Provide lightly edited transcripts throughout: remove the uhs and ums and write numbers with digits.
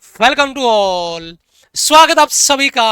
Welcome to all. स्वागत आप सभी का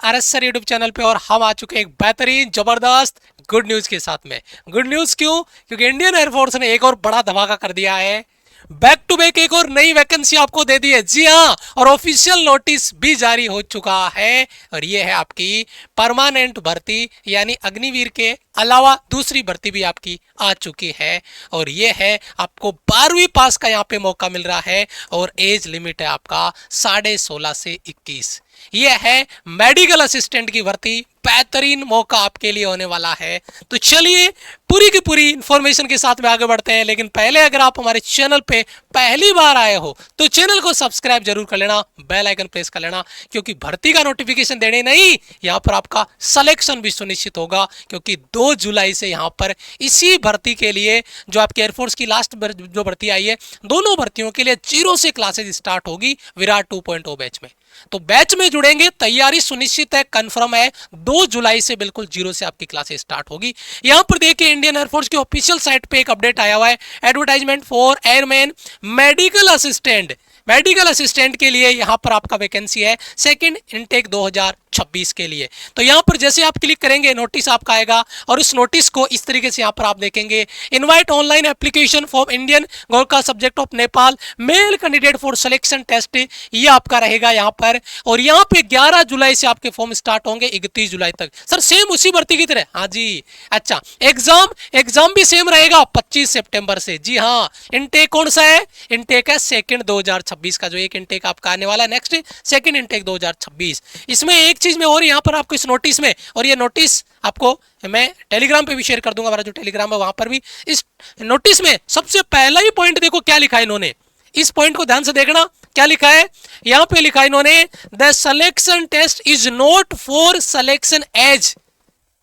आरएस सर यूट्यूब चैनल पे। और हम आ चुके हैं एक बेहतरीन जबरदस्त गुड न्यूज के साथ में। गुड न्यूज क्यों? क्योंकि इंडियन एयरफोर्स ने एक और बड़ा धमाका कर दिया है। बैक टू बैक एक और नई वैकेंसी आपको दे दी है। जी हाँ, और ऑफिशियल नोटिस भी जारी हो चुका है। और ये है आपकी परमानेंट भर्ती, यानी अग्निवीर के अलावा दूसरी भर्ती भी आपकी आ चुकी है। और ये है आपको 12वीं पास का यहाँ पे मौका मिल रहा है। और एज लिमिट है आपका 16.5 से 21। ये है मेडिकल असिस्टेंट की भर्ती। बेहतरीन मौका आपके लिए होने वाला है। तो चलिए पूरी की पूरी इंफॉर्मेशन के साथ में आगे बढ़ते हैं। लेकिन पहले अगर आप हमारे चैनल पे पहली बार आए हो तो चैनल को सब्सक्राइब जरूर कर लेना, बेल आइकन प्रेस कर लेना, क्योंकि भर्ती का नोटिफिकेशन देने नहीं, यहाँ पर आपका सिलेक्शन भी सुनिश्चित होगा। क्योंकि 2 जुलाई से यहाँ पर इसी भर्ती के लिए जो आपकी एयरफोर्स की लास्ट जो भर्ती आई है, दोनों भर्तियों के लिए 0 से क्लासेज स्टार्ट होगी विराट 2.0 बैच में। तो बैच में जुड़ेंगे, तैयारी सुनिश्चित है, कंफर्म है। 2 जुलाई से बिल्कुल 0 से आपकी क्लासेस स्टार्ट होगी। यहां पर देखिए इंडियन एयरफोर्स की ऑफिशियल साइट पे एक अपडेट आया हुआ है। Advertisement for airman medical assistant. Medical assistant के लिए यहां पर आपका वैकेंसी है सेकंड इनटेक 2026 के लिए। तो यहां पर जैसे आप क्लिक करेंगे नोटिस आपका आएगा। और इस नोटिस को इस तरीके से यहां पर आप देखेंगे, invite online application for Indian Gorkha subject of Nepal male candidate for selection test, ये आपका रहेगा यहां पर। और यहां पे 11 जुलाई से आपके फॉर्म स्टार्ट होंगे 31 जुलाई तक। सर सेम उसी भर्ती की तरह? हाँ जी। अच्छा, एग्जाम भी सेम रहेगा 25 सितंबर से। जी हाँ। इनटेक कौन सा है? इनटेक है सेकंड 2026 का, जो एक इनटेक आपका आने वाला है नेक्स्ट सेकंड इनटेक 2026। इसमें एक चीज में और यहाँ पर आपको इस नोटिस में, और ये नोटिस आपको मैं टेलीग्राम पे भी शेयर कर दूंगा, हमारा जो टेलीग्राम है वहां पर भी। इस नोटिस में सबसे पहला ही पॉइंट देखो क्या लिखा है इन्होंने। इस पॉइंट को ध्यान से देखना, क्या लिखा है यहां पे? लिखा है इन्होंने, the selection test is not for selection as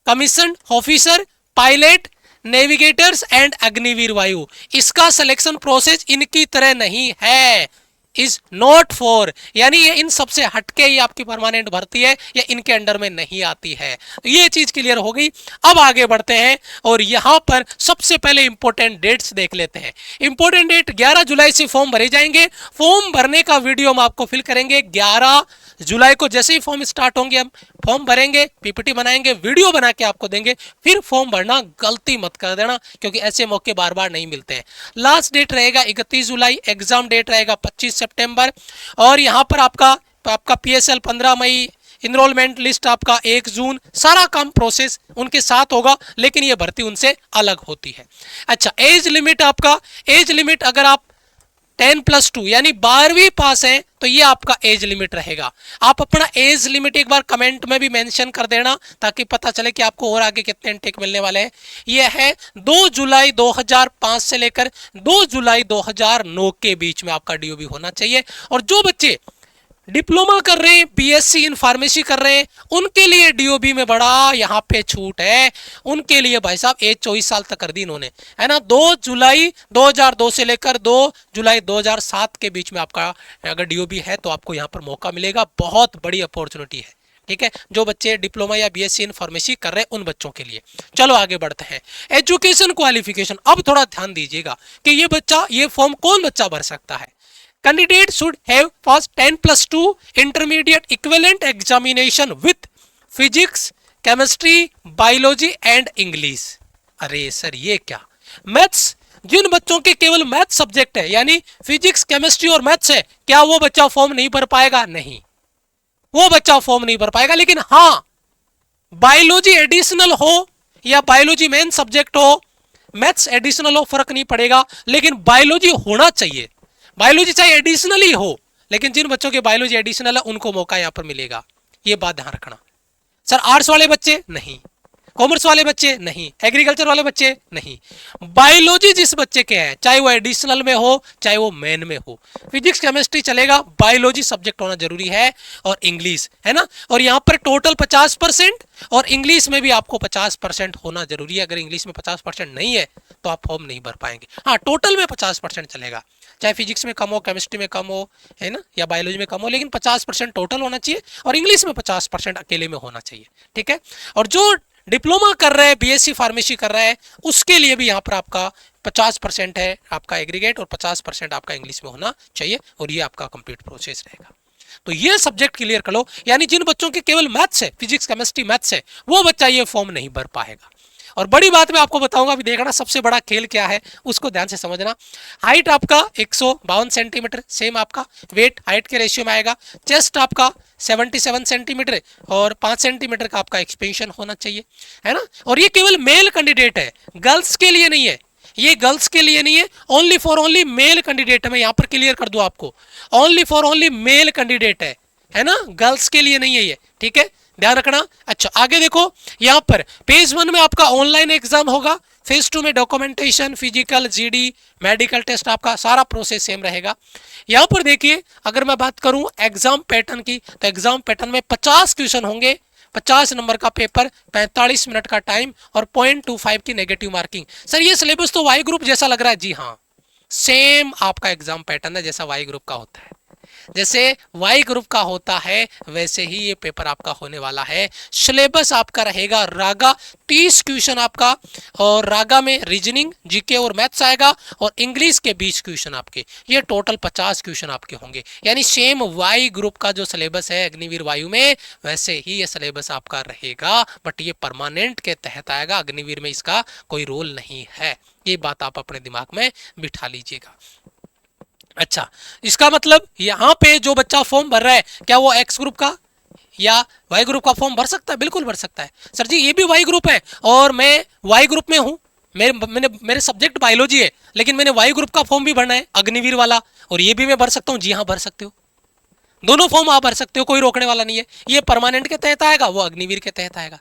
commission officer, pilot, navigators and Agniveer Vayu. इसका सिलेक्शन प्रोसेस इनकी तरह नहीं है। इज नॉट फॉर, यानी ये इन सबसे हटके ये आपकी परमानेंट भर्ती है, ये इनके अंडर में नहीं आती है। तो ये चीज क्लियर हो गई। अब आगे बढ़ते हैं और यहां पर सबसे पहले इंपॉर्टेंट डेट्स देख लेते हैं। इंपॉर्टेंट डेट 11 जुलाई से फॉर्म भरे जाएंगे। फॉर्म भरने का वीडियो हम आपको फिल करेंगे 11 जुलाई को। जैसे ही फॉर्म स्टार्ट होंगे हम फॉर्म भरेंगे, पीपीटी बनाएंगे, वीडियो बना के आपको देंगे। फिर फॉर्म भरना गलती मत कर देना, क्योंकि ऐसे मौके बार बार नहीं मिलते हैं। लास्ट डेट रहेगा 31 जुलाई, एग्जाम डेट रहेगा 25 सितंबर। और यहां पर आपका पीएसएल 15 मई, इनरोलमेंट लिस्ट आपका 1 जून। सारा काम प्रोसेस उनके साथ होगा, लेकिन ये भर्ती उनसे अलग होती है। अच्छा, एज लिमिट आपका, एज लिमिट अगर आप 10+2 यानी 12वीं पास है तो ये आपका एज लिमिट रहेगा। आप अपना एज लिमिट एक बार कमेंट में भी मेंशन कर देना, ताकि पता चले कि आपको और आगे कितने इनटेक मिलने वाले हैं। ये है 2 जुलाई 2005 से लेकर 2 जुलाई 2009 के बीच में आपका डीओबी होना चाहिए। और जो बच्चे डिप्लोमा कर रहे हैं, बीएससी इन फार्मेसी कर रहे हैं, उनके लिए डीओबी में बड़ा यहाँ पे छूट है। उनके लिए भाई साहब एज 24 साल तक कर दी इन्होंने, है ना। 2 जुलाई 2002 से लेकर 2 जुलाई 2007 के बीच में आपका अगर डीओबी है तो आपको यहाँ पर मौका मिलेगा। बहुत बड़ी अपॉर्चुनिटी है, ठीक है, जो बच्चे डिप्लोमा या बीएससी इन फार्मेसी कर रहे हैं उन बच्चों के लिए। चलो आगे बढ़ते हैं। एजुकेशन क्वालिफिकेशन, अब थोड़ा ध्यान दीजिएगा कि ये फॉर्म कौन बच्चा भर सकता है। Candidate should have passed 10+2 intermediate equivalent examination with physics, chemistry, biology and English। अरे सर ये क्या? मैथ्स, जिन बच्चों के केवल मैथ सब्जेक्ट है यानी फिजिक्स, केमिस्ट्री और मैथ्स है, क्या वो बच्चा फॉर्म नहीं भर पाएगा? नहीं, वो बच्चा फॉर्म नहीं भर पाएगा। लेकिन हाँ, बायोलॉजी एडिशनल हो या बायोलॉजी मेन सब्जेक्ट हो, मैथ्स एडिशनल हो, फर्क नहीं पड़ेगा, लेकिन बायोलॉजी होना चाहिए। बायोलॉजी चाहे एडिशनल ही हो, लेकिन जिन बच्चों के बायोलॉजी एडिशनल है उनको मौका यहां पर मिलेगा। ये बात ध्यान रखना। सर आर्ट्स वाले बच्चे नहीं, कॉमर्स वाले बच्चे नहीं, एग्रीकल्चर वाले बच्चे नहीं। बायोलॉजी जिस बच्चे के है, चाहे वो एडिशनल में हो चाहे वो मेन में हो, फिजिक्स केमिस्ट्री चलेगा, बायोलॉजी सब्जेक्ट होना जरूरी है। और इंग्लिश, है ना। और यहाँ पर टोटल 50% और इंग्लिश में भी आपको 50% होना जरूरी है। अगर इंग्लिश में 50% नहीं है तो आप फॉर्म नहीं भर पाएंगे। हाँ, टोटल में 50% चलेगा, चाहे फिजिक्स में कम हो, केमिस्ट्री में कम हो, है ना, या बायोलॉजी में कम हो, लेकिन 50% टोटल होना चाहिए। और इंग्लिश में 50% अकेले में होना चाहिए, ठीक है। और जो डिप्लोमा कर रहे हैं, बीएससी फार्मेसी कर रहे हैं, उसके लिए भी यहाँ पर आपका 50% है आपका एग्रीगेट और 50% आपका इंग्लिश में होना चाहिए, और ये आपका कंप्लीट प्रोसेस रहेगा। तो ये सब्जेक्ट क्लियर कर लो, यानी जिन बच्चों के केवल मैथ्स है, फिजिक्स केमिस्ट्री मैथ्स है, वो बच्चा ये फॉर्म नहीं भर पाएगा। और बड़ी बात मैं आपको बताऊंगा, अभी देखना सबसे बड़ा खेल क्या है, उसको ध्यान से समझना। हाइट आपका 152 सेंटीमीटर, सेम आपका वेट हाइट के रेशियो में आएगा। चेस्ट आपका 77 सेंटीमीटर और 5 सेंटीमीटर का आपका एक्सपेंशन होना चाहिए, है ना। और ये केवल मेल कैंडिडेट है, गर्ल्स के लिए नहीं है, ये गर्ल्स के लिए नहीं है, only for only male candidate है। मैं यहां पर क्लियर कर दूं आपको, only for only male candidate है ना, गर्ल्स के लिए नहीं है ये, ठीक है, ध्यान रखना। अच्छा आगे देखो, यहां पर पेज 1 में आपका ऑनलाइन एग्जाम होगा, फेज 2 में documentation, physical, GD, medical test, आपका सारा प्रोसेस सेम रहेगा। यहां पर देखिए, अगर मैं बात करूं एग्जाम पैटर्न की, तो एग्जाम पैटर्न में 50 क्वेश्चन होंगे, 50 नंबर का पेपर, 45 मिनट का टाइम और 0.25 की नेगेटिव मार्किंग। सर ये सिलेबस तो वाई ग्रुप जैसा लग रहा है। जी हाँ, सेम आपका एग्जाम पैटर्न है जैसा वाई ग्रुप का होता है, जैसे वाई ग्रुप का होता है वैसे ही ये पेपर आपका होने वाला है। सिलेबस आपका रहेगा रागा, 30 क्वेश्चन आपका, और रागा में रीजनिंग, जीके और मैथ्स आएगा, और इंग्लिश के 20 क्वेश्चन आपके, ये टोटल 50 क्वेश्चन आपके होंगे। यानी सेम वाई ग्रुप का जो सिलेबस है अग्निवीर वायु में, वैसे ही ये सिलेबस आपका रहेगा, बट ये परमानेंट के तहत आएगा, अग्निवीर में इसका कोई रोल नहीं है। ये बात आप अपने दिमाग में बिठा लीजिएगा। अच्छा, इसका मतलब यहां पे जो बच्चा फॉर्म भर रहा है, क्या वो एक्स ग्रुप का या वाई ग्रुप का फॉर्म भर सकता है? बिल्कुल भर सकता है। सर जी ये भी वाई ग्रुप है और मैं वाई ग्रुप में हूं, मेरे सब्जेक्ट बायोलॉजी है, लेकिन मैंने वाई ग्रुप का फॉर्म भी भरना है अग्निवीर वाला, और ये भी मैं भर सकता हूं। जी हाँ भर सकते हो, दोनों फॉर्म आप भर सकते हो, कोई रोकने वाला नहीं है। ये परमानेंट के तहत आएगा, वो अग्निवीर के तहत आएगा,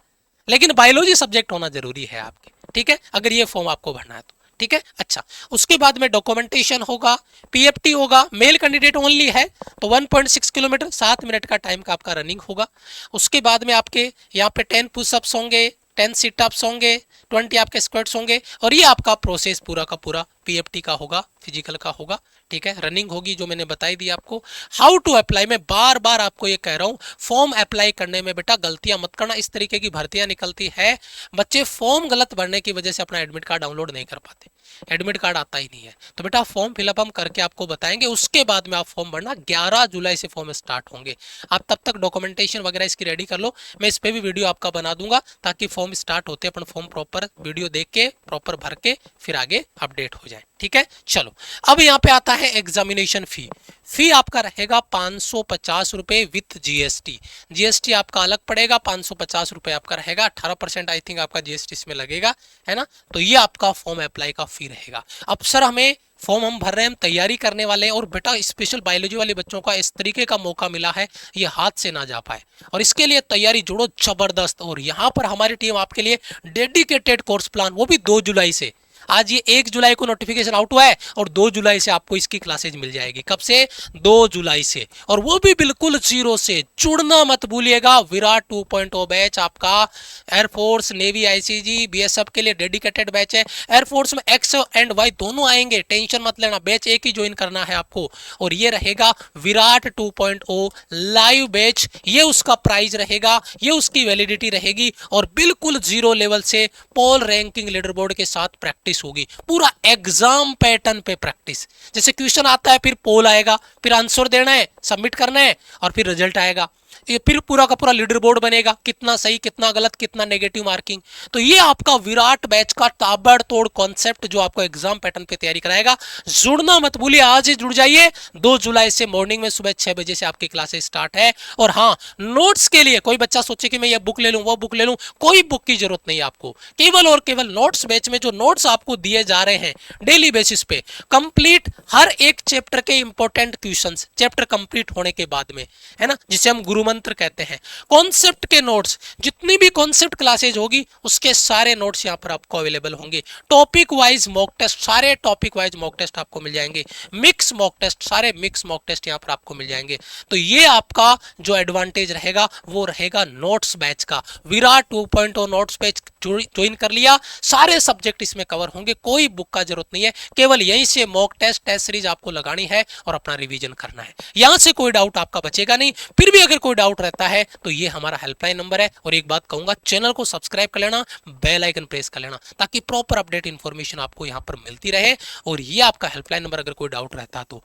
लेकिन बायोलॉजी सब्जेक्ट होना जरूरी है आपके, ठीक है, अगर ये फॉर्म आपको भरना है तो, ठीक है। अच्छा, उसके बाद में डॉक्यूमेंटेशन होगा, पीएफटी होगा, मेल कैंडिडेट ओनली है, तो 1.6 किलोमीटर 7 मिनट का टाइम का आपका रनिंग होगा। उसके बाद में आपके यहाँ पे 10 पुशअप्स होंगे, 10 सिटअप्स होंगे, 20 आपके स्क्वाट्स होंगे, और ये आपका प्रोसेस पूरा का पूरा पीएफटी का होगा, फिजिकल का होगा, ठीक है। रनिंग होगी जो मैंने बताई दी आपको। हाउ टू अप्लाई, मैं बार बार आपको ये कह रहा हूँ, फॉर्म अप्लाई करने में बेटा गलतियां मत करना। इस तरीके की भर्तियां निकलती है, बच्चे फॉर्म गलत भरने की वजह से अपना एडमिट कार्ड डाउनलोड नहीं कर पाते, एडमिट कार्ड आता ही नहीं है। तो बेटा फॉर्म फिलअप हम करके आपको बताएंगे, उसके बाद में आप फॉर्म भरना। 11 जुलाई से फॉर्म स्टार्ट होंगे, आप तब तक डॉक्यूमेंटेशन वगैरह इसकी रेडी कर लो, मैं इस पे भी वीडियो आपका बना दूंगा, ताकि फॉर्म स्टार्ट होते अपन फॉर्म प्रॉपर वीडियो देख के प्रॉपर भर के फिर आगे अपडेट हो जाए, ठीक है। चलो अब यहाँ पे आता है एग्जामिनेशन फी आपका रहेगा 550 रुपए विथ जीएसटी। जीएसटी आपका अलग पड़ेगा, 550 रुपए आपका रहेगा, 18% आई थिंक आपका जीएसटी इसमें लगेगा, है ना। तो ये आपका फॉर्म अप्लाई का फी रहेगा। अब सर हमें फॉर्म हम भर रहे हैं, हम तैयारी करने वाले हैं, और बेटा स्पेशल बायोलॉजी वाले बच्चों का इस तरीके का मौका मिला है, ये हाथ से ना जा पाए, और इसके लिए तैयारी जोड़ो जबरदस्त। और यहाँ पर हमारी टीम आपके लिए डेडिकेटेड कोर्स प्लान, वो भी 2 जुलाई से, आज ये 1 जुलाई को नोटिफिकेशन आउट हुआ है, और 2 जुलाई से आपको इसकी क्लासेज मिल जाएगी। कब से? 2 जुलाई से, और वो भी बिल्कुल जीरो से। जुड़ना मत भूलिएगा। विराट 2.0 बैच आपका एयरफोर्स, नेवी, आईसीजी, बीएसएफ के लिए डेडिकेटेड बैच है। एयरफोर्स में एक्स एंड वाई दोनों आएंगे, टेंशन मत लेना, बैच एक ही ज्वाइन करना है आपको। और ये रहेगा विराट 2.0 लाइव बैच, ये उसका प्राइस रहेगा, ये उसकी वैलिडिटी रहेगी, और बिल्कुल जीरो लेवल से पोल रैंकिंग लीडर बोर्ड के साथ प्रैक्टिस होगी, पूरा एग्जाम पैटर्न पे प्रैक्टिस। जैसे क्वेश्चन आता है, फिर पोल आएगा, फिर आंसर देना है, सबमिट करना है, और फिर रिजल्ट आएगा। ये फिर पूरा का पूरा लीडर बोर्ड बनेगा, कितना सही, कितना गलत, कितना नेगेटिव मार्किंग। तो ये आपका विराट बैच का ताबड़तोड़ कॉन्सेप्ट जो आपको एग्जाम पैटर्न पे तैयारी कराएगा। जुड़ना मत भूलिए, आज ही जुड़ जाइए। 2 जुलाई से मॉर्निंग में सुबह 6 बजे से आपकी क्लासेस स्टार्ट है। और हाँ, नोट्स के लिए कोई बच्चा सोचे कि मैं ये बुक ले लूं, वो बुक ले लूं, कोई बुक की जरूरत नहीं है आपको। केवल और केवल नोट्स बैच में जो नोट्स आपको दिए जा रहे हैं डेली बेसिस पे, कंप्लीट हर एक चैप्टर के इंपॉर्टेंट क्वेश्चंस चैप्टर कंप्लीट होने के बाद में, है ना, जिसे हम गुरु मंत्र कहते हैं। कॉन्सेप्ट के नोट्स, जितनी भी कॉन्सेप्ट क्लासेज होगी उसके सारे नोट्स यहाँ पर आपको अवेलेबल होंगे। टॉपिक वाइज मॉक टेस्ट, सारे टॉपिक वाइज मॉक टेस्ट आपको मिल जाएंगे। मिक्स मॉक टेस्ट, सारे मिक्स मॉक टेस्ट यहाँ पर आपको मिल जाएंगे। तो ये आपका जो एडवांटेज रहेगा वो रहेगा नोट्स बैच का। विराट 2.0 नोट्स बैच ज्वाइन कर लिया, सारे सब्जेक्ट इसमें कवर होंगे, कोई बुक का जरूरत नहीं है, केवल यहीं से मॉक टेस्ट सीरीज आपको लगानी है और अपना रिवीजन करना है। यहां से कोई डाउट आपका बचेगा नहीं। फिर भी अगर कोई डाउट रहता है तो ये हमारा हेल्पलाइन नंबर है। और एक बात कहूंगा, चैनल को सब्सक्राइब कर लेना, बेल आइकन प्रेस कर लेना, ताकि प्रॉपर अपडेट इन्फॉर्मेशन आपको यहाँ पर मिलती रहे। और ये आपका हेल्पलाइन नंबर, अगर कोई डाउट रहता तो।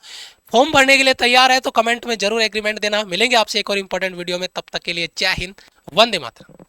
फॉर्म भरने के लिए तैयार है तो कमेंट में जरूर एग्रीमेंट देना। मिलेंगे आपसे एक और इंपॉर्टेंट वीडियो में, तब तक के लिए जय हिंद, वंदे मातरम।